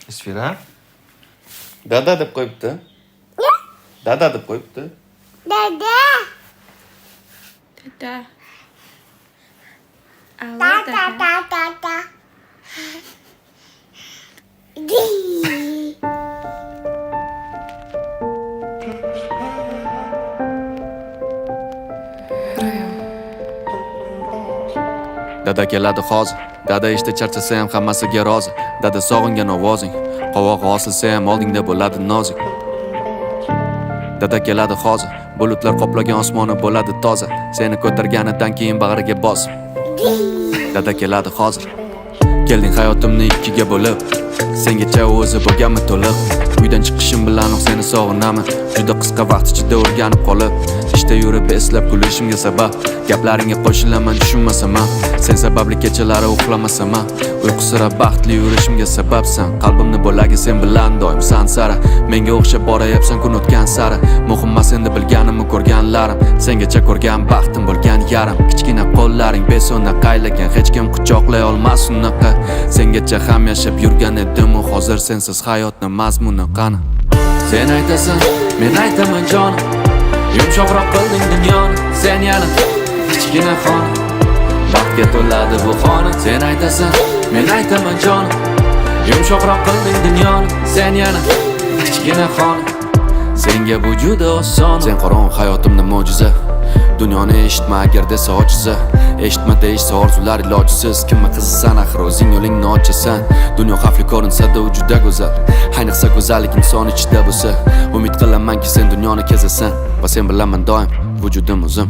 Isfira dada deb qo'yibdi. Dada deb qo'yibdi. Dada. Allah dada. Dada keladi hozir. Dada ishda charchasa ham hammasiga rozi. Dada sog'ingan ovozing, qovog'i osilsa ham oldingda bo'ladi nozik. Dada keladi hozir. Bulutlar qoplagan osmoni bo'ladi toza. Seni ko'targanidan keyin bag'riga bos. Dada keladi hozir. Kelding hayotimni ikkiga bo'lib. Sengacha o'zi bo'lganmi to'liq. Uydan chiqishim bilanoq seni sog'inaman. Juda qisqa vaqt ichida o'rganib qolib, ishda yurib eslab kulishimga sabab. Gaplaringga qo'shilaman tushunmasam ham. Sen sababli kechalari uxlamasam ham. Uyqusirab baxtli yurishimga sababsan. Qalbimni bo'lagi sen bilan doim san sara. Menga o'xshab borayapsan kun o'tgan sari. Muhim emas endi bilganimni ko'rganlarim. Sengacha ko'rgan baxtim bo'lgan yarim. Kichkina qo'llaring besona qaylagan, hech kim quchoqlay olmas unaqa. Sengacha ham yashab yurgan edim, hozir sensiz hayotning mazmuni qani? Sen aytasan, men aytaman jonim. Yumshoqroq qilding dunyoni, sen yana kichkina xona. Baxtga to'ladi bu xona. Sen aytasan, men aytaman jonim. Yumshoqroq qilding dunyoni, sen yana kichkina xona. Senga bu juda oson. Sen qorong'u hayotimda mo'jiza. Dunyoni eshitma agar desa ojiza. Eshitma deyishsa orzular ilojisiz. Kimma qizisan axir o'zing yo'lingni ochasan. Dunyo xavfli ko'rinsa-da u juda go'zal. Ayniqsa go'zallik inson ichida bo'lsa. Umid qilamanki sen dunyoni kezasan va sen bilaman doim vujudim o'zim.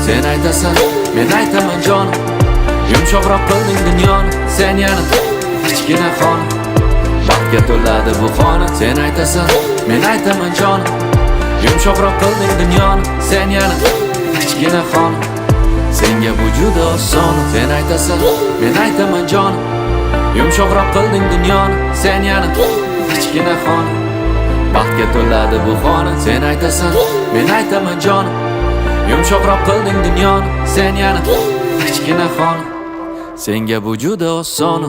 Sen aytasan, men aytaman jonim. Yumshoqroq qilding dunyoni, sen yana kichkina xona. Baxtga to'ladi bu xona. Sen aytasan, men aytaman jonim. Yumshoqroq qilding dunyoni, sen yana kichkina xona. Senga bu juda oson. Sen aytasan, men aytaman jonim. Yumshoqroq qilding dunyoni, sen yana kichkina xona. Baxtga to'ladi bu xona. Sen aytasan, men aytaman jonim. Yumshoqroq qilding dunyoni, sen yana kichkina xona. Senga bu juda oson.